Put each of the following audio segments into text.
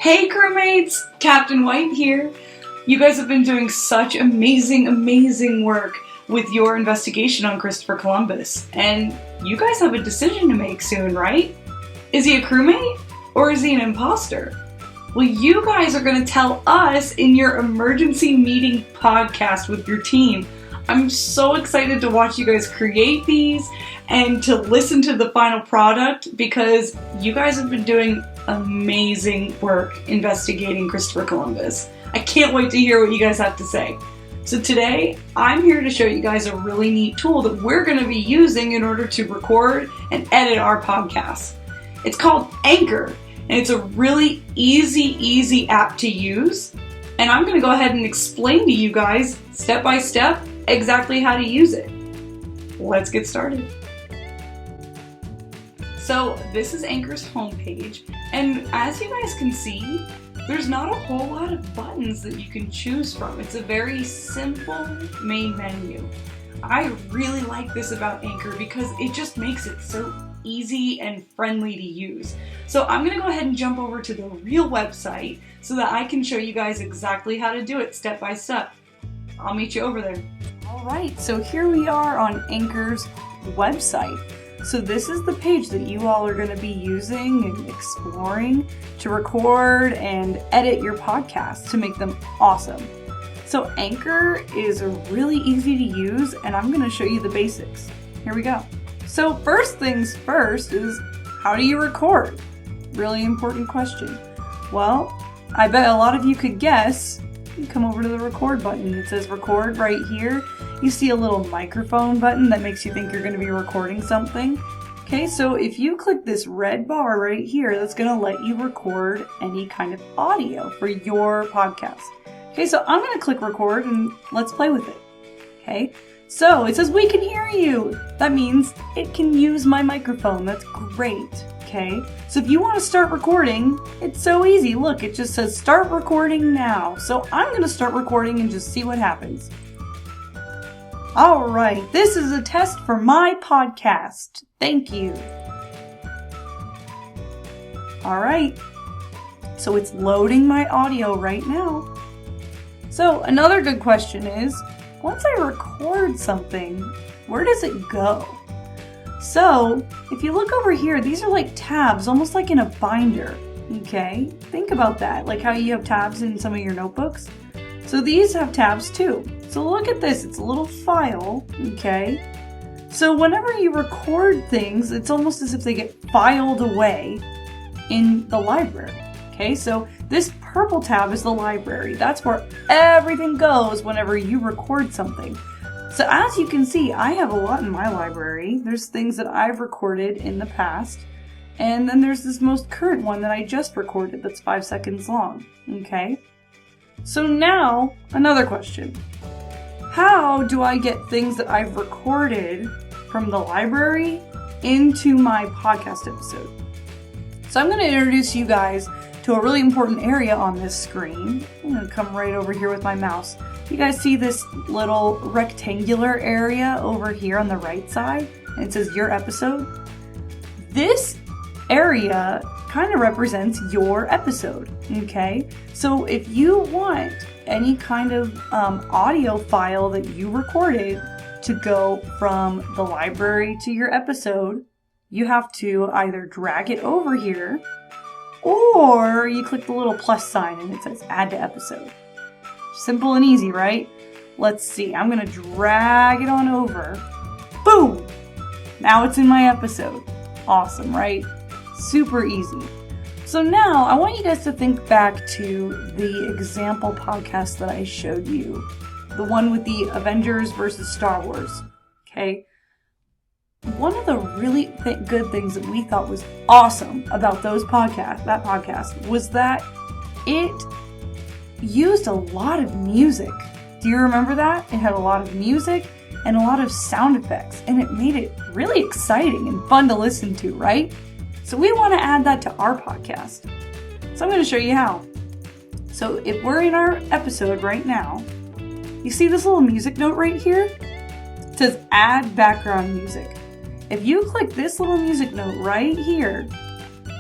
Hey crewmates, Captain White here. You guys have been doing such amazing work with your investigation on Christopher Columbus. And you guys have a decision to make soon, right? Is he a crewmate or is he an imposter? Well, you guys are going to tell us in your emergency meeting podcast with your team. I'm so excited to watch you guys create these and to listen to the final product because you guys have been doing amazing work investigating Christopher Columbus. I can't wait to hear what you guys have to say. So today, I'm here to show you guys a really neat tool that we're going to be using in order to record and edit our podcast. It's called Anchor, and it's a really easy app to use. And I'm going to go ahead and explain to you guys, step by step, exactly how to use it. Let's get started. So this is Anchor's homepage, and as you guys can see, there's not a whole lot of buttons that you can choose from. It's a very simple main menu. I really like this about Anchor because it just makes it so easy and friendly to use. So I'm going to go ahead and jump over to the real website so that I can show you guys exactly how to do it step by step. I'll meet you over there. Alright, so here we are on Anchor's website. So this is the page that you all are going to be using and exploring to record and edit your podcasts to make them awesome. So Anchor is really easy to use, and I'm going to show you the basics. Here we go. So first things first is, how do you record? Really important question. Well, I bet a lot of you could guess. You come over to the record button. It says record right here. You see a little microphone button that makes you think you're going to be recording something. Okay, so if you click this red bar right here, that's going to let you record any kind of audio for your podcast. Okay, so I'm going to click record and let's play with it. Okay, so it says we can hear you. That means it can use my microphone. That's great. Okay, so if you want to start recording, it's so easy. Look, it just says start recording now. So I'm going to start recording and just see what happens. All right, this is a test for my podcast. Thank you. All right, so it's loading my audio right now. So another good question is, once I record something, where does it go? So if you look over here, these are like tabs, almost like in a binder. Okay, think about that, like how you have tabs in some of your notebooks. So these have tabs too. So look at this, it's a little file, okay? So whenever you record things, it's almost as if they get filed away in the library, okay? So this purple tab is the library. That's where everything goes whenever you record something. So as you can see, I have a lot in my library. There's things that I've recorded in the past, and then there's this most current one that I just recorded that's 5 seconds long, okay? So now, another question. How do I get things that I've recorded from the library into my podcast episode? So I'm going to introduce you guys to a really important area on this screen. I'm going to come right over here with my mouse. You guys see this little rectangular area over here on the right side? And it says your episode. This area kind of represents your episode, okay? So if you want any kind of audio file that you recorded to go from the library to your episode, you have to either drag it over here or you click the little plus sign and it says add to episode. Simple and easy, right? Let's see, I'm gonna drag it on over. Boom! Now it's in my episode. Awesome, right? Super easy. So now I want you guys to think back to the example podcast that I showed you. The one with the Avengers versus Star Wars. Okay? One of the really good things that we thought was awesome about that podcast was that it used a lot of music. Do you remember that? It had a lot of music and a lot of sound effects, and it made it really exciting and fun to listen to, right? So we want to add that to our podcast. So I'm going to show you how. So if we're in our episode right now, you see this little music note right here? It says add background music. If you click this little music note right here,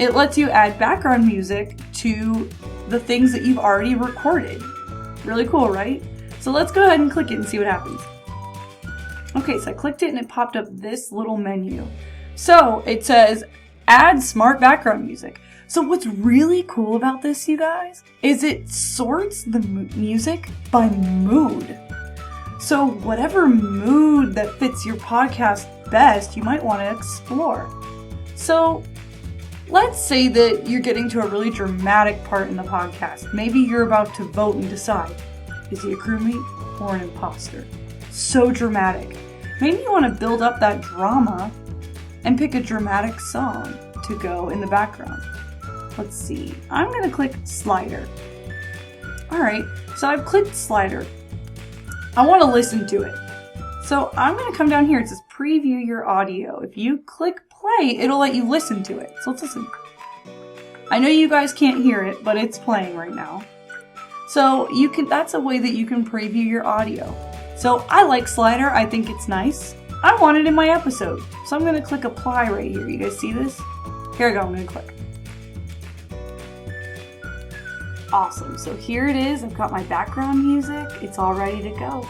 it lets you add background music to the things that you've already recorded. Really cool, right? So let's go ahead and click it and see what happens. Okay, so I clicked it and it popped up this little menu. So it says, add smart background music. So what's really cool about this, you guys, is it sorts the music by mood. So whatever mood that fits your podcast best, you might want to explore. So let's say that you're getting to a really dramatic part in the podcast. Maybe you're about to vote and decide, is he a crewmate or an imposter? So dramatic. Maybe you want to build up that drama and pick a dramatic song to go in the background. Let's see. I'm going to click slider. Alright, so I've clicked slider. I want to listen to it. So I'm going to come down here. It says preview your audio. If you click play, it'll let you listen to it. So let's listen. I know you guys can't hear it, but it's playing right now. So that's a way that you can preview your audio. So I like slider. I think it's nice. I want it in my episode. So I'm going to click apply right here. You guys see this? Here I go. I'm going to click. Awesome. So here it is. I've got my background music. It's all ready to go.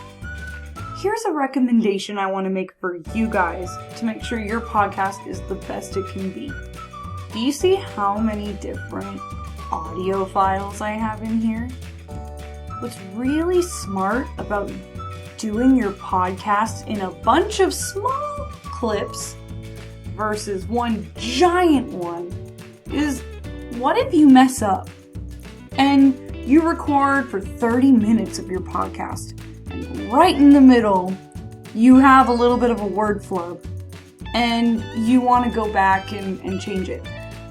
Here's a recommendation I want to make for you guys to make sure your podcast is the best it can be. Do you see how many different audio files I have in here? What's really smart about doing your podcast in a bunch of small clips versus one giant one is, what if you mess up and you record for 30 minutes of your podcast and right in the middle you have a little bit of a word flub and you want to go back and change it?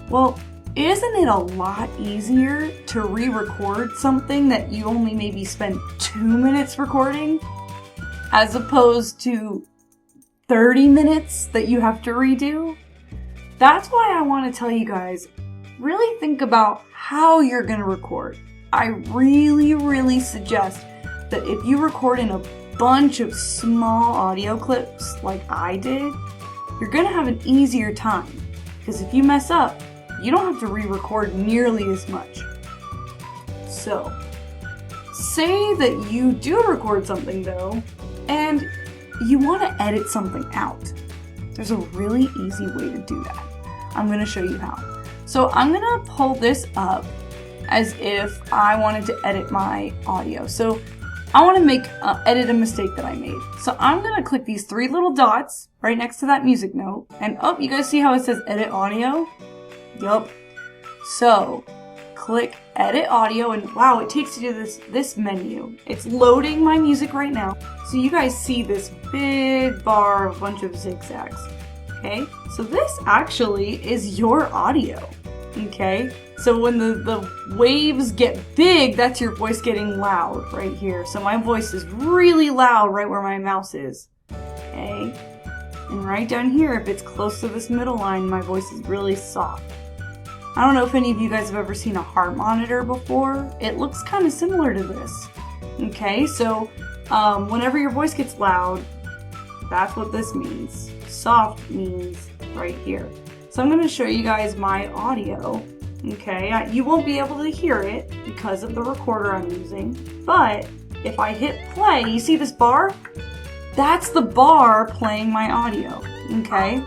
Well, isn't it a lot easier to re-record something that you only maybe spent 2 minutes recording as opposed to 30 minutes that you have to redo? That's why I want to tell you guys, really think about how you're going to record. I really suggest that if you record in a bunch of small audio clips like I did, you're going to have an easier time. Because if you mess up, you don't have to re-record nearly as much. So, say that you do record something though, and you want to edit something out. There's a really easy way to do that. I'm going to show you how. So I'm going to pull this up as if I wanted to edit my audio. So I want to edit a mistake that I made. So I'm going to click these 3 little dots right next to that music note. And you guys see how it says edit audio? Yup. So click edit audio and wow, it takes you to this menu. It's loading my music right now. So you guys see this big bar of a bunch of zigzags. Okay, so this actually is your audio. Okay, so when the waves get big, that's your voice getting loud right here. So my voice is really loud right where my mouse is. Okay, and right down here, if it's close to this middle line, my voice is really soft. I don't know if any of you guys have ever seen a heart monitor before. It looks kind of similar to this. Okay, so whenever your voice gets loud, that's what this means. Soft means right here. So I'm going to show you guys my audio. Okay, you won't be able to hear it because of the recorder I'm using. But if I hit play, you see this bar? That's the bar playing my audio. Okay.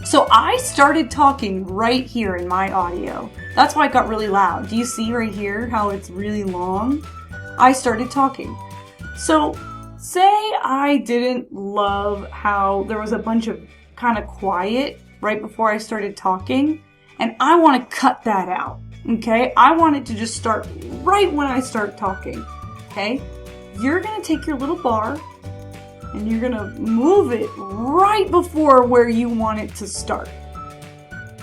So I started talking right here in my audio. That's why it got really loud. Do you see right here how it's really long? I started talking. So say I didn't love how there was a bunch of kind of quiet right before I started talking, and I want to cut that out. Okay? I want it to just start right when I start talking. Okay? You're going to take your little bar and you're gonna move it right before where you want it to start.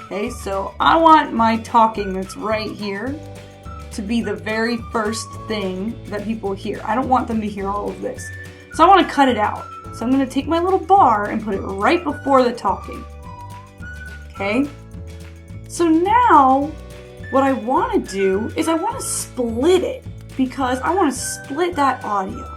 Okay, so I want my talking that's right here to be the very first thing that people hear. I don't want them to hear all of this. So I want to cut it out. So I'm gonna take my little bar and put it right before the talking. Okay? So now, what I want to do is I want to split it because I want to split that audio.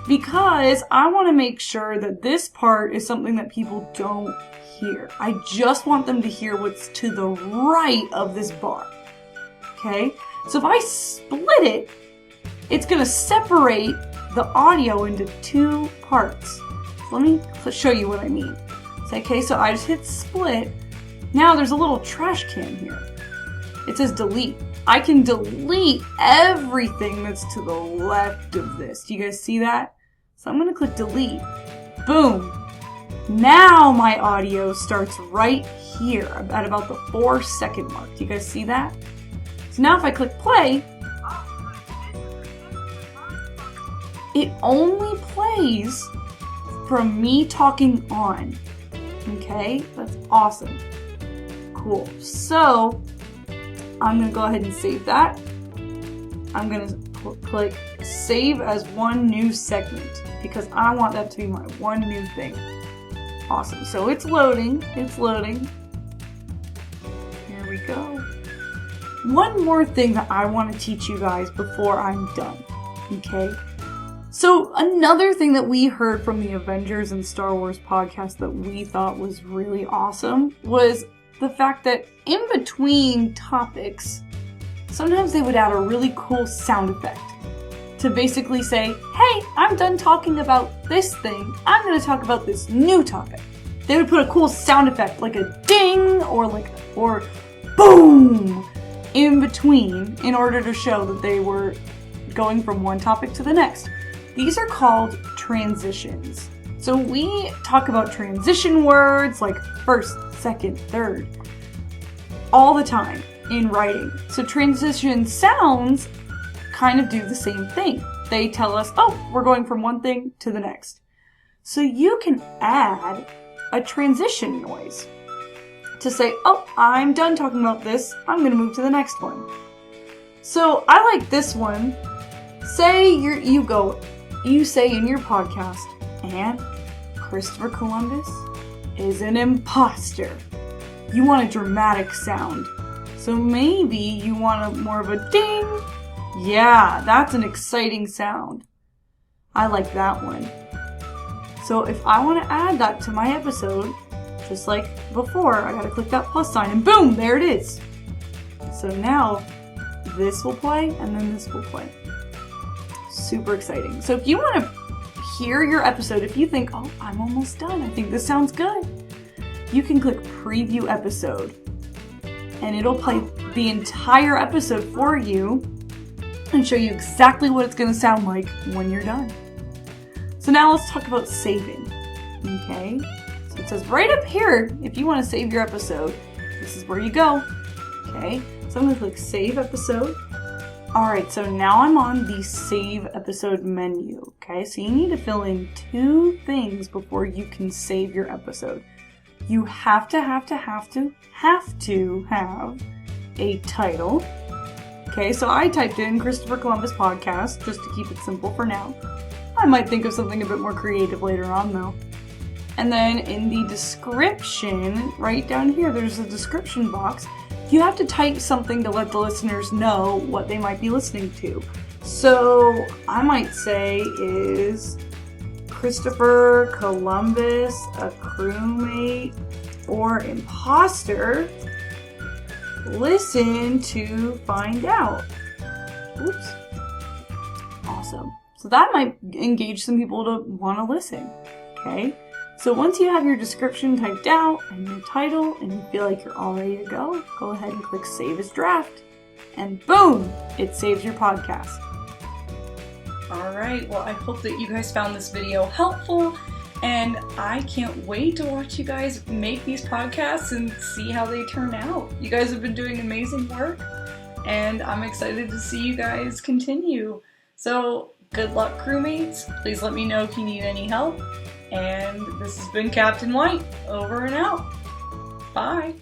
Because I want to make sure that this part is something that people don't here. I just want them to hear what's to the right of this bar. Okay? So if I split it, it's going to separate the audio into two parts. So let me show you what I mean. Okay, so I just hit split. Now there's a little trash can here. It says delete. I can delete everything that's to the left of this. Do you guys see that? So I'm going to click delete. Boom. Now my audio starts right here at about the 4-second mark. Do you guys see that? So now if I click play, it only plays from me talking on. Okay, that's awesome. Cool. So I'm going to go ahead and save that. I'm going to click save as one new segment because I want that to be my one new thing. Awesome. So it's loading. It's loading. Here we go. One more thing that I want to teach you guys before I'm done. Okay? So another thing that we heard from the Avengers and Star Wars podcast that we thought was really awesome was the fact that in between topics, sometimes they would add a really cool sound effect to basically say, hey, I'm done talking about this thing. I'm going to talk about this new topic. They would put a cool sound effect like a ding or boom in between in order to show that they were going from one topic to the next. These are called transitions. So we talk about transition words like first, second, third, all the time in writing. So transition sounds kind of do the same thing. They tell us, oh, we're going from one thing to the next. So you can add a transition noise to say, oh, I'm done talking about this. I'm going to move to the next one. So I like this one. Say you say in your podcast, and Christopher Columbus is an imposter. You want a dramatic sound. So maybe you want more of a ding. Yeah, that's an exciting sound. I like that one. So if I want to add that to my episode, just like before, I gotta click that plus sign and boom, there it is. So now this will play and then this will play. Super exciting. So if you want to hear your episode, if you think, oh, I'm almost done, I think this sounds good, you can click preview episode and it'll play the entire episode for you and show you exactly what it's going to sound like when you're done. So now let's talk about saving. Okay, so it says right up here, if you want to save your episode, this is where you go. Okay, so I'm going to click save episode. Alright, so now I'm on the save episode menu. Okay, so you need to fill in two things before you can save your episode. You have to have a title. Okay, so I typed in Christopher Columbus podcast just to keep it simple for now. I might think of something a bit more creative later on though. And then in the description, right down here, there's a description box. You have to type something to let the listeners know what they might be listening to. So I might say, is Christopher Columbus a crewmate or imposter? Listen to find out. Oops. Awesome. So that might engage some people to want to listen. Okay? So once you have your description typed out and your title and you feel like you're all ready to go ahead and click Save as Draft. And boom! It saves your podcast. Alright, well I hope that you guys found this video helpful and I can't wait to watch you guys make these podcasts and see how they turn out. You guys have been doing amazing work and I'm excited to see you guys continue. So good luck, crewmates. Please let me know if you need any help. And this has been Captain White, over and out. Bye.